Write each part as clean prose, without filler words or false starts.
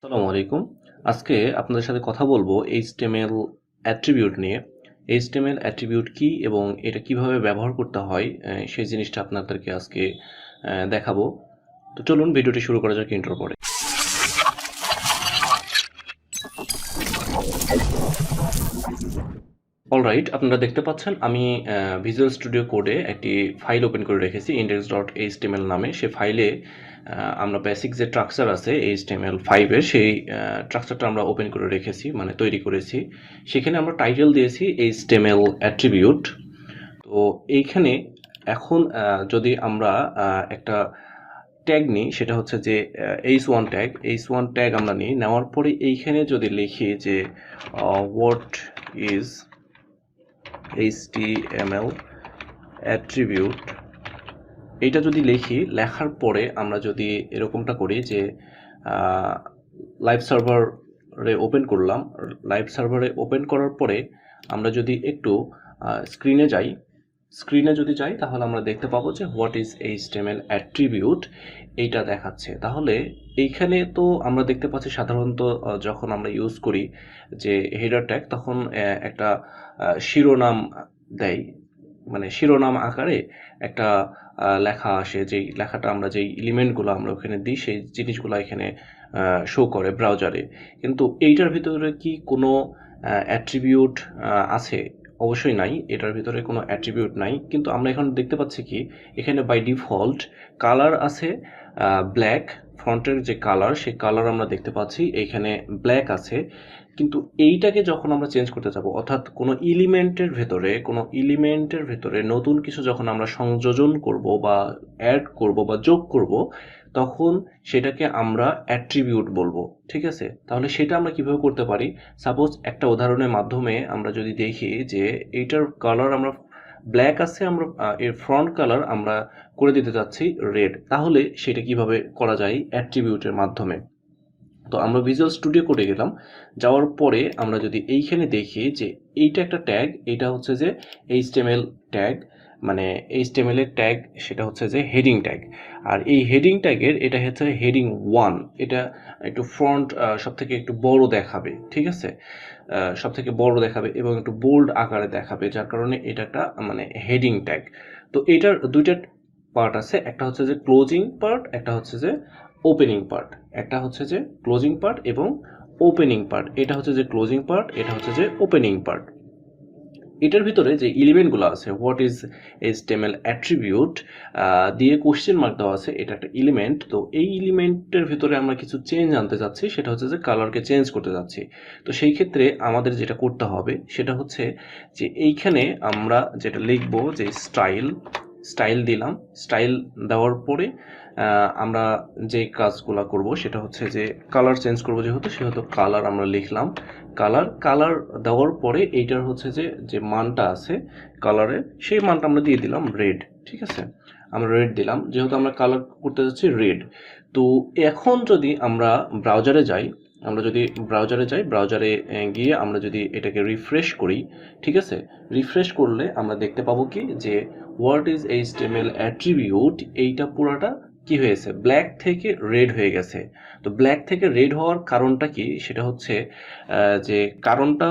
আসসালামু আলাইকুম। আজকে আপনাদের সাথে কথা বলবো HTML অ্যাট্রিবিউট নিয়ে। HTML অ্যাট্রিবিউট কি এবং এটা কিভাবে ব্যবহার করতে হয় সেই জিনিসটা আপনাদেরকে আজকে দেখাবো। তো চলুন ভিডিওটি শুরু করা যাক ইন্ট্রোর পরে। অলরাইট, আপনারা দেখতে পাচ্ছেন আমি ভিজুয়াল স্টুডিও কোডে একটি ফাইল ওপেন করে রেখেছি index.html নামে। সে ফাইলে আমরা বেসিক যে স্ট্রাকচার আছে HTML5 এর সেই স্ট্রাকচারটা আমরা ওপেন করে রেখেছি, মানে তৈরি করেছি। সেখানে আমরা টাইটেল দিয়েছি HTML অ্যাট্রিবিউট। তো এইখানে এখন যদি আমরা একটা ট্যাগ নিই, সেটা হচ্ছে যে h1 ট্যাগ আমরা নিই। নেওয়ার পরে এইখানে যদি লিখি যে হোয়াট ইজ HTML অ্যাট্রিবিউট, এইটা যদি লিখি, লেখার পরে আমরা যদি এরকমটা করি যে লাইভ সার্ভারে ওপেন করলাম, লাইভ সার্ভারে ওপেন করার পরে আমরা যদি একটু স্ক্রিনে যদি যাই তাহলে আমরা দেখতে পাবো যে হোয়াট ইজ HTML অ্যাট্রিবিউট এইটা দেখাচ্ছে। তাহলে এইখানে তো আমরা দেখতে পাচ্ছি সাধারণত যখন আমরা ইউজ করি যে হেডার ট্যাগ, তখন একটা শিরোনাম দেয়, মানে শিরোনাম আকারে একটা লেখা আসে, যেই লেখাটা আমরা যেই এলিমেন্টগুলো আমরা ওখানে দিই সেই জিনিসগুলো এখানে শো করে ব্রাউজারে। কিন্তু এইটার ভিতরে কি কোনো অ্যাট্রিবিউট আছে? অবশ্যই নাই, এটার ভিতরে কোনো অ্যাট্রিবিউট নাই। কিন্তু আমরা এখন দেখতে পাচ্ছি কি এখানে বাই ডিফল্ট কালার আছে ব্ল্যাক, ফন্টের যে কালার সেই কালার আমরা দেখতে পাচ্ছি এখানে ব্ল্যাক আছে। কিন্তু এইটাকে যখন আমরা চেঞ্জ করতে যাব, অর্থাৎ কোনো এলিমেন্টের ভেতরে নতুন কিছু যখন আমরা সংযোজন করব বা অ্যাড করব বা যোগ করব, তখন সেটাকে আমরা অ্যাট্রিবিউট বলবো। ঠিক আছে? তাহলে সেটা আমরা কিভাবে করতে পারি? সাপোজ একটা উদাহরণের মাধ্যমে আমরা যদি দেখি যে এইটার কালার আমরা ব্ল্যাক আছে, আমরা এর ফ্রন্ট কালার আমরা করে দিতে যাচ্ছি রেড। তাহলে সেটা কিভাবে করা যায়? অ্যাট্রিবিউটের মাধ্যমে। তো আমরা ভিজুয়াল স্টুডিও কোডে গেলাম। যাওয়ার পরে আমরা যদি এইখানে দেখি যে এইটা একটা ট্যাগ, এটা হচ্ছে যে HTML ট্যাগ, মানে HTML এর ট্যাগ, সেটা হচ্ছে যে হেডিং ট্যাগ। আর এই হেডিং ট্যাগের এটা হচ্ছে হেডিং 1, এটা একটু ফ্রন্ট সবথেকে একটু বড় দেখাবে। ঠিক আছে? সবথেকে বড় দেখাবে এবং একটু বোল্ড আকারে দেখাবে, যার কারণে এটা একটা মানে হেডিং ট্যাগ। তো এটার দুইটা পার্ট আছে, একটা হচ্ছে যে ক্লোজিং পার্ট, একটা হচ্ছে যে ওপেনিং পার্ট। একটা হচ্ছে যে ক্লোজিং পার্ট এবং ওপেনিং পার্ট। এটা হচ্ছে যে ক্লোজিং পার্ট, এটা হচ্ছে যে ওপেনিং পার্ট। এটার ভিতরে যে এলিমেন্টগুলো আছে, হোয়াট ইজ HTML অ্যাট্রিবিউট দিয়ে কোশ্চেন মার্ক দেওয়া আছে, এটা একটা এলিমেন্ট। তো এই এলিমেন্টের ভিতরে আমরা কিছু চেঞ্জ আনতে যাচ্ছি, সেটা হচ্ছে যে কালারকে চেঞ্জ করতে যাচ্ছি। তো সেই ক্ষেত্রে আমাদের যেটা করতে হবে সেটা হচ্ছে যে এইখানে আমরা যেটা লিখব যে স্টাইল দিলাম। স্টাইল দেওয়ার পরে আমরা যে কাজগুলো করব সেটা হচ্ছে যে কালার চেঞ্জ করব, সেহেতু কালার আমরা লিখলাম। কালার দেওয়ার পরে এইটার হচ্ছে যে যে মানটা আছে কালারে, সেই মানটা আমরা দিয়ে দিলাম রেড। ঠিক আছে? আমরা রেড দিলাম, যেহেতু আমরা কালার করতে যাচ্ছি রেড। তো এখন যদি আমরা ব্রাউজারে যাই, ব্রাউজারে গিয়ে আমরা যদি এটাকে রিফ্রেশ করি, ঠিক আছে? রিফ্রেশ করলে আমরা দেখতে পাবো কি যে হোয়াট ইজ HTML অ্যাট্রিবিউট, এইটা পুরাটা কি হয়েছে, ব্ল্যাক থেকে রেড হয়ে গেছে। তো ব্ল্যাক থেকে রেড হওয়ার কারণটা কি? সেটা হচ্ছে যে কারণটা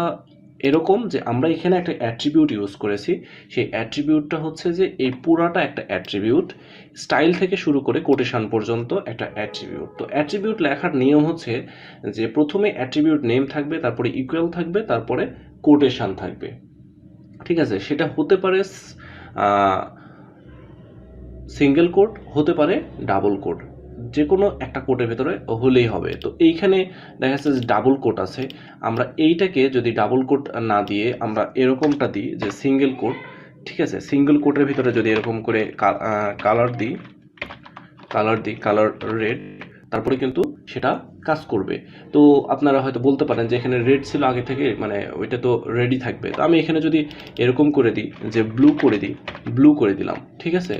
এরকম যে আমরা এখানে একটা অ্যাট্রিবিউট ইউজ করেছি। সেই অ্যাট্রিবিউটটা হচ্ছে যে এই পুরাটা একটা অ্যাট্রিবিউট, স্টাইল থেকে শুরু করে কোটেশন পর্যন্ত একটা অ্যাট্রিবিউট। তো অ্যাট্রিবিউট লেখার নিয়ম হচ্ছে যে প্রথমে অ্যাট্রিবিউট নেম থাকবে, তারপরে ইকুয়াল থাকবে, তারপরে কোটেশন থাকবে। ঠিক আছে? সেটা হতে পারে সিঙ্গেল কোট, হতে পারে ডাবল কোট, যে কোনো একটা কোটের ভেতরে হলেই হবে। তো এইখানে দেখা যাচ্ছে যে ডাবল কোট আছে, আমরা এইটাকে যদি ডাবল কোট না দিয়ে আমরা এরকমটা দিই যে সিঙ্গেল কোট। ঠিক আছে? সিঙ্গেল কোটের ভিতরে যদি এরকম করে কালার রেড, তারপরে কিন্তু সেটা কাজ করবে। তো আপনারা হয়তো বলতে পারেন যে এখানে রেড ছিল আগে থেকে, মানে ওইটা তো রেডি থাকবে। তো আমি এখানে যদি এরকম করে দিই যে ব্লু করে দিলাম। ঠিক আছে?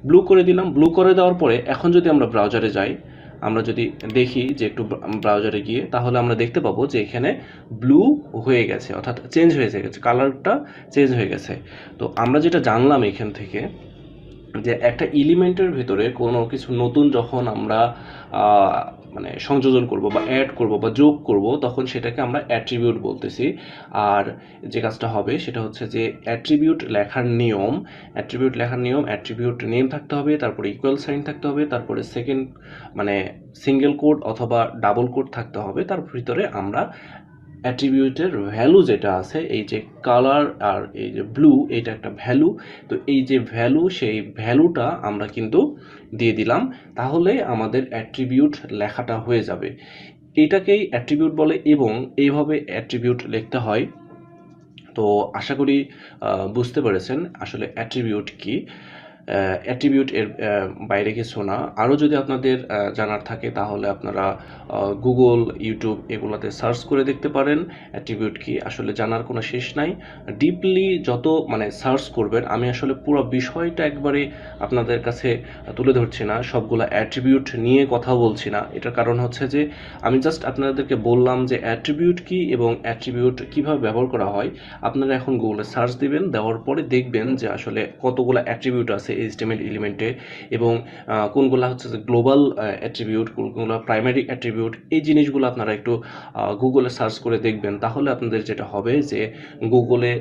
ব্লু করে দেওয়ার পরে এখন যদি আমরা ব্রাউজারে যাই, আমরা যদি দেখি যে একটু ব্রাউজারে গিয়ে, তাহলে আমরা দেখতে পাবো যে এখানে ব্লু হয়ে গেছে, অর্থাৎ চেঞ্জ হয়ে গেছে, কালারটা চেঞ্জ হয়ে গেছে। তো আমরা যেটা জানলাম এখান থেকে যে একটা এলিমেন্টের ভিতরে কোনো কিছু নতুন যখন আমরা মানে সংযোজন করব বা অ্যাড করব বা যোগ করব, তখন সেটাকে আমরা অ্যাট্রিবিউট বলতেছি। আর যে কাজটা হবে সেটা হচ্ছে যে অ্যাট্রিবিউট লেখার নিয়ম, অ্যাট্রিবিউট নেম থাকতে হবে, তারপরে ইকুয়াল সাইন থাকতে হবে, তারপরে সেকেন্ড মানে সিঙ্গেল কোড অথবা ডাবল কোড থাকতে হবে। তার ভিতরে আমরা অ্যাট্রিবিউটের ভ্যালু যেটা আছে, এই যে কালার আর এই যে ব্লু, এটা একটা ভ্যালু। তো এই যে ভ্যালু, সেই ভ্যালুটা আমরা কিন্তু দিয়ে দিলাম, তাহলে আমাদের অ্যাট্রিবিউট লেখাটা হয়ে যাবে। এটাকেই অ্যাট্রিবিউট বলে এবং এইভাবে অ্যাট্রিবিউট লিখতে হয়। তো আশা করি বুঝতে পেরেছেন আসলে অ্যাট্রিবিউট কি। অ্যাট্রিবিউট এর বাইরে কিছু না। আরও যদি আপনাদের জানার থাকে তাহলে আপনারা গুগল, ইউটিউব এগুলোতে সার্চ করে দেখতে পারেন অ্যাট্রিবিউট কি। আসলে জানার কোনো শেষ নাই। ডিপলি যত মানে সার্চ করবেন, আমি আসলে পুরো বিষয়টা একবারে আপনাদের কাছে তুলে ধরছি না, সবগুলো অ্যাট্রিবিউট নিয়ে কথা বলছি না। এটার কারণ হচ্ছে যে আমি জাস্ট আপনাদেরকে বললাম যে অ্যাট্রিবিউট কি এবং অ্যাট্রিবিউট কিভাবে ব্যবহার করা হয়। আপনারা এখন গুগলে সার্চ দিবেন, দেওয়ার পরে দেখবেন যে আসলে কতগুলো অ্যাট্রিবিউট আছে HTML এলিমেন্টে, এবং কোনগুলো হচ্ছে যে গ্লোবাল অ্যাট্রিবিউট, কোনগুলো প্রাইমারি অ্যাট্রিবিউট। এই জিনিসগুলো আপনারা একটু গুগলে সার্চ করে দেখবেন, তাহলে আপনাদের যেটা হবে যে গুগলে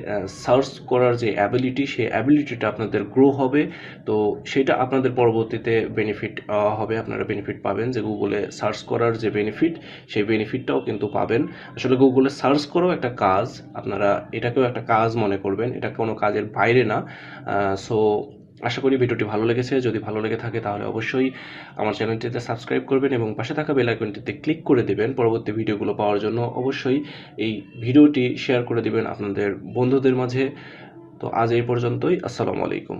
সার্চ করার যে অ্যাবিলিটি, সেই অ্যাবিলিটিটা আপনাদের গ্রো হবে। তো সেটা আপনাদের পরবর্তীতে বেনিফিট হবে, আপনারা বেনিফিট পাবেন যে গুগলে সার্চ করার যে বেনিফিট, সেই বেনিফিটটাও কিন্তু পাবেন। আসলে গুগলে সার্চ করাও একটা কাজ, আপনারা এটাকেও একটা কাজ মনে করবেন, এটা কোনো কাজের বাইরে না। সো আশা করি ভিডিওটি ভালো লেগেছে। যদি ভালো লেগে থাকে তাহলে অবশ্যই আমার চ্যানেলটিতে সাবস্ক্রাইব করবেন এবং পাশে থাকা বেল আইকনটিতে ক্লিক করে দেবেন পরবর্তী ভিডিওগুলো পাওয়ার জন্য। অবশ্যই এই ভিডিওটি শেয়ার করে দিবেন আপনাদের বন্ধুদের মাঝে। তো আজ এই পর্যন্তই। আসসালামু আলাইকুম।